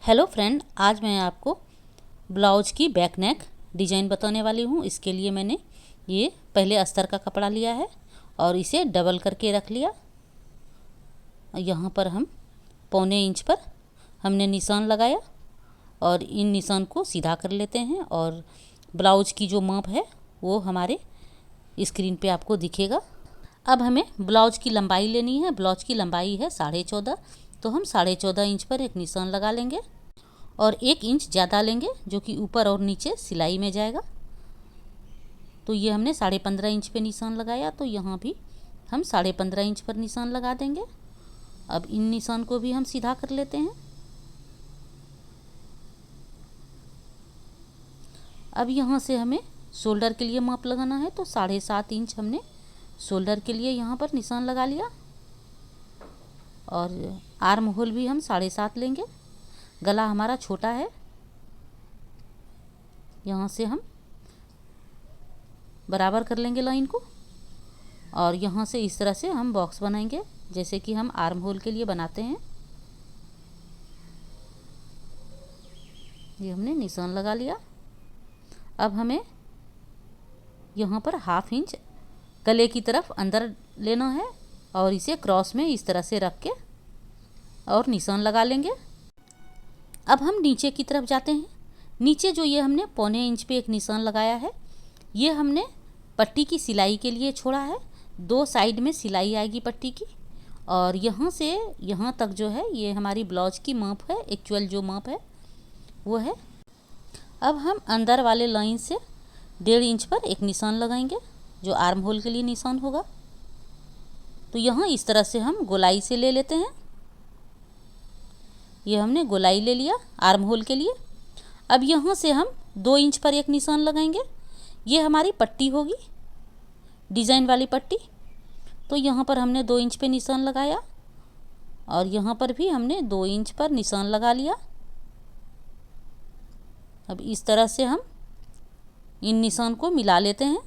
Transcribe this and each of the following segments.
Hello friend, आज मैं आपको ब्लाउज की बैक नेक डिज़ाइन बताने वाली हूँ। इसके लिए मैंने ये पहले अस्तर का कपड़ा लिया है और इसे डबल करके रख लिया। यहाँ पर हम 1.25 इंच पर हमने निशान लगाया और इन निशान को सीधा कर लेते हैं और ब्लाउज की जो माप है वो हमारे स्क्रीन पे आपको दिखेगा। अब हमें ब्लाउज की लंबाई लेनी है। ब्लाउज की लंबाई है 14.5, तो हम 14.5 इंच पर एक निशान लगा लेंगे और 1 इंच ज़्यादा लेंगे जो कि ऊपर और नीचे सिलाई में जाएगा। तो ये हमने 15.5 इंच पे निशान लगाया, तो यहाँ भी हम 15.5 इंच पर निशान लगा देंगे। अब इन निशान को भी हम सीधा कर लेते हैं। अब यहाँ से हमें शोल्डर के लिए माप लगाना है, तो 7.5 इंच हमने शोल्डर के लिए यहाँ पर निशान लगा लिया और आर्म होल भी हम 7.5 लेंगे। गला हमारा छोटा है, यहाँ से हम बराबर कर लेंगे लाइन को और यहाँ से इस तरह से हम बॉक्स बनाएंगे जैसे कि हम आर्म होल के लिए बनाते हैं। ये हमने निशान लगा लिया। अब हमें यहाँ पर 1/2 इंच गले की तरफ अंदर लेना है और इसे क्रॉस में इस तरह से रख के और निशान लगा लेंगे। अब हम नीचे की तरफ जाते हैं। नीचे जो ये हमने 1.25 इंच पे एक निशान लगाया है, ये हमने पट्टी की सिलाई के लिए छोड़ा है। 2 साइड में सिलाई आएगी पट्टी की और यहाँ से यहाँ तक जो है ये हमारी ब्लाउज की माप है। एक्चुअल जो माप है वो है। अब हम अंदर वाले लाइन से 1.5 इंच पर एक निशान लगाएंगे जो आर्म होल के लिए निशान होगा। तो यहाँ इस तरह से हम गोलाई से ले लेते हैं। ये हमने गोलाई ले लिया आर्म होल के लिए। अब यहाँ से हम 2 इंच पर एक निशान लगाएंगे। ये हमारी पट्टी होगी, डिज़ाइन वाली पट्टी। तो यहाँ पर हमने 2 इंच पे निशान लगाया और यहाँ पर भी हमने 2 इंच पर निशान लगा लिया। अब इस तरह से हम इन निशान को मिला लेते हैं।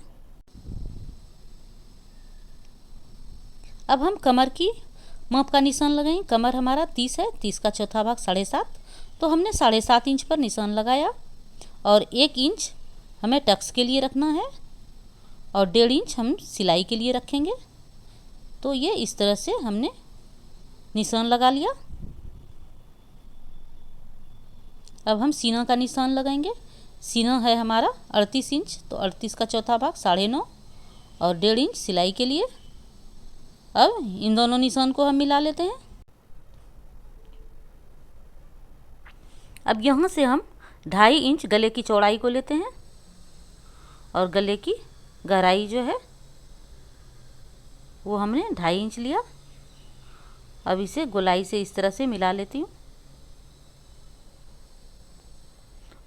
अब हम कमर की माप का निशान लगाएं। कमर हमारा 30 है, 30 का चौथा भाग 7.5, तो हमने 7.5 इंच पर निशान लगाया और 1 इंच हमें टक्स के लिए रखना है और 1.5 इंच हम सिलाई के लिए रखेंगे। तो ये इस तरह से हमने निशान लगा लिया। अब हम सीना का निशान लगाएंगे। सीना है हमारा 38 इंच, तो 38 का चौथा भाग 9.5 और 1.5 इंच सिलाई के लिए। अब इन दोनों निशान को हम मिला लेते हैं। अब यहाँ से हम 2.5 इंच गले की चौड़ाई को लेते हैं और गले की गहराई जो है वो हमने 2.5 इंच लिया। अब इसे गोलाई से इस तरह से मिला लेती हूँ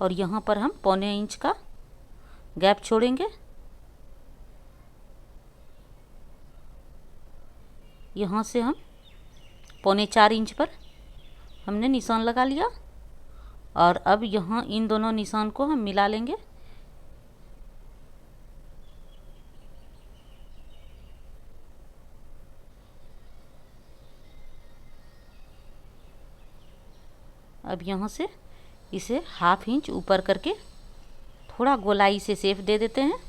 और यहाँ पर हम 1.25 इंच का गैप छोड़ेंगे। यहाँ से हम 3.25 इंच पर हमने निशान लगा लिया और अब यहाँ इन दोनों निशान को हम मिला लेंगे। अब यहाँ से इसे 1/2 इंच ऊपर करके थोड़ा गोलाई से शेप दे देते हैं।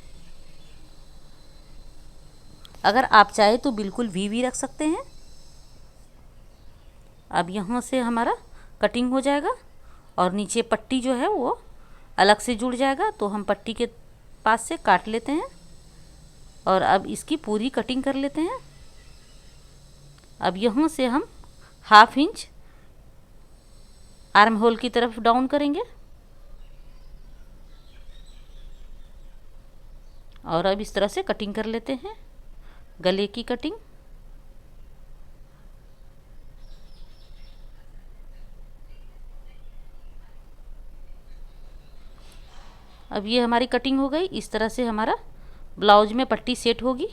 अगर आप चाहे तो बिल्कुल वी भी रख सकते हैं। अब यहाँ से हमारा कटिंग हो जाएगा और नीचे पट्टी जो है वो अलग से जुड़ जाएगा, तो हम पट्टी के पास से काट लेते हैं और अब इसकी पूरी कटिंग कर लेते हैं। अब यहाँ से हम 1/2 इंच आर्म होल की तरफ डाउन करेंगे और अब इस तरह से कटिंग कर लेते हैं गले की कटिंग। अब ये हमारी कटिंग हो गई। इस तरह से हमारा ब्लाउज में पट्टी सेट होगी।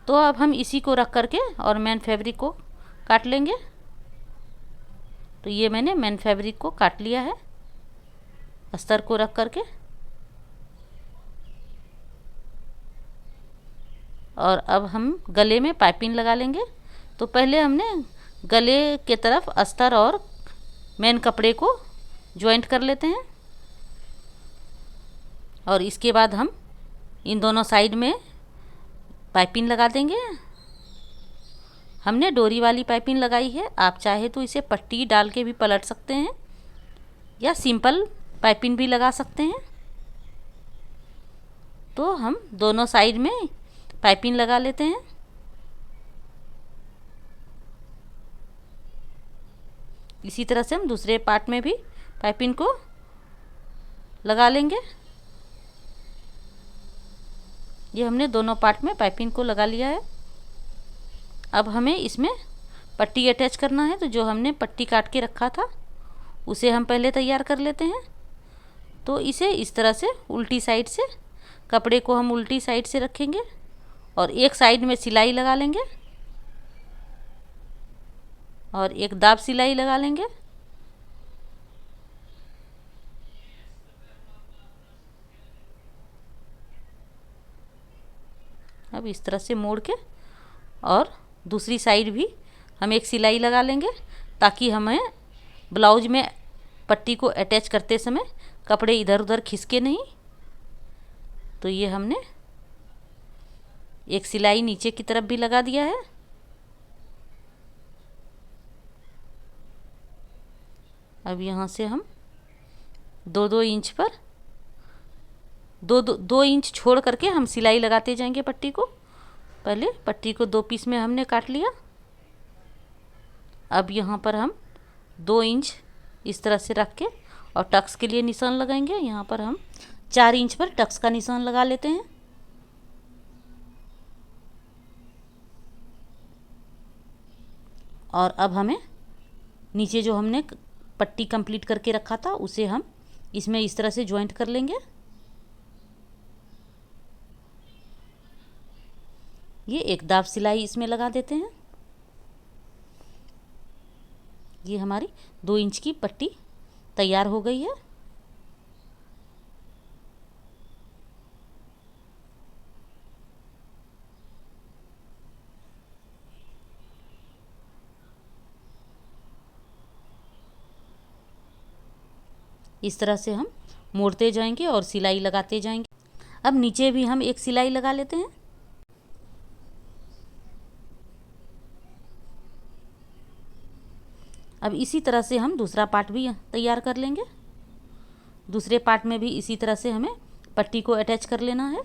तो अब हम इसी को रख करके और मेन फैब्रिक को काट लेंगे। तो ये मैंने मेन फैब्रिक को काट लिया है अस्तर को रख करके और अब हम गले में पाइपिंग लगा लेंगे। तो पहले हमने गले के तरफ अस्तर और मेन कपड़े को जॉइंट कर लेते हैं। और इसके बाद हम इन दोनों साइड में पाइपिंग लगा देंगे। हमने डोरी वाली पाइपिंग लगाई है, आप चाहे तो इसे पट्टी डाल के भी पलट सकते हैं या सिंपल पाइपिंग भी लगा सकते हैं। तो हम दोनों साइड में पाइपिंग लगा लेते हैं। इसी तरह से हम दूसरे पार्ट में भी पाइपिंग को लगा लेंगे। ये हमने दोनों पार्ट में पाइपिंग को लगा लिया है। अब हमें इसमें पट्टी अटैच करना है, तो जो हमने पट्टी काट के रखा था उसे हम पहले तैयार कर लेते हैं। तो इसे इस तरह से उल्टी साइड से, कपड़े को हम उल्टी साइड से रखेंगे और एक साइड में सिलाई लगा लेंगे और एक दाब सिलाई लगा लेंगे। अब इस तरह से मोड़ के और दूसरी साइड भी हम एक सिलाई लगा लेंगे, ताकि हमें ब्लाउज में पट्टी को अटैच करते समय कपड़े इधर उधर खिसके नहीं। तो ये हमने एक सिलाई नीचे की तरफ भी लगा दिया है। अब यहाँ से हम 2-2 इंच पर 2 इंच छोड़ करके हम सिलाई लगाते जाएंगे पट्टी को। पहले पट्टी को 2 पीस में हमने काट लिया। अब यहाँ पर हम 2 इंच इस तरह से रख के और टक्स के लिए निशान लगाएंगे। यहाँ पर हम 4 इंच पर टक्स का निशान लगा लेते हैं। और अब हमें नीचे जो हमने पट्टी कंप्लीट करके रखा था उसे हम इसमें इस तरह से ज्वाइंट कर लेंगे। ये एक दाब सिलाई इसमें लगा देते हैं। ये हमारी 2 इंच की पट्टी तैयार हो गई है। इस तरह से हम मोड़ते जाएंगे और सिलाई लगाते जाएंगे। अब नीचे भी हम एक सिलाई लगा लेते हैं। अब इसी तरह से हम दूसरा पार्ट भी तैयार कर लेंगे। दूसरे पार्ट में भी इसी तरह से हमें पट्टी को अटैच कर लेना है।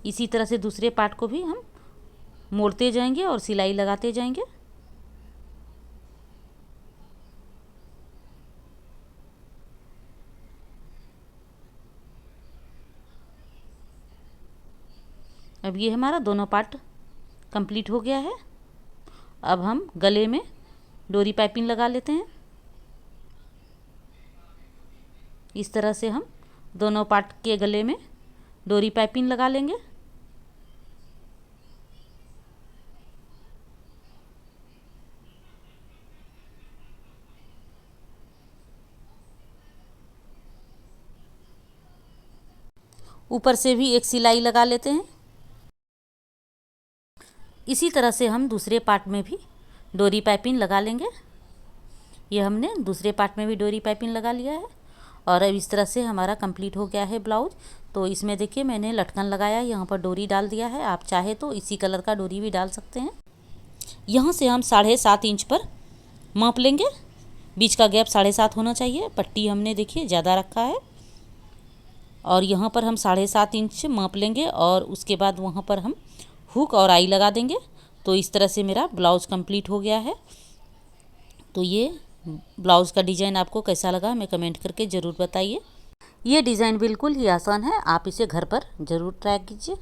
इसी तरह से दूसरे पार्ट को भी हम मोड़ते जाएंगे और सिलाई लगाते जाएंगे। अब ये हमारा दोनों पार्ट कंप्लीट हो गया है। अब हम गले में डोरी पाइपिंग लगा लेते हैं। इस तरह से हम दोनों पार्ट के गले में डोरी पाइपिंग लगा लेंगे। ऊपर से भी एक सिलाई लगा लेते हैं। इसी तरह से हम दूसरे पार्ट में भी डोरी पाइपिंग लगा लेंगे। ये हमने दूसरे पार्ट में भी डोरी पाइपिंग लगा लिया है। और अब इस तरह से हमारा कंप्लीट हो गया है ब्लाउज। तो इसमें देखिए मैंने लटकन लगाया, यहाँ पर डोरी डाल दिया है। आप चाहे तो इसी कलर का डोरी भी डाल सकते हैं। यहाँ से हम 7.5 इंच पर माप लेंगे। बीच का गैप 7.5 होना चाहिए। पट्टी हमने देखिए ज़्यादा रखा है और यहाँ पर हम 7.5 इंच माप लेंगे और उसके बाद वहाँ पर हम हुक और आई लगा देंगे। तो इस तरह से मेरा ब्लाउज़ कंप्लीट हो गया है। तो ये ब्लाउज़ का डिज़ाइन आपको कैसा लगा हमें कमेंट करके ज़रूर बताइए। ये डिज़ाइन बिल्कुल ही आसान है, आप इसे घर पर ज़रूर ट्राई कीजिए।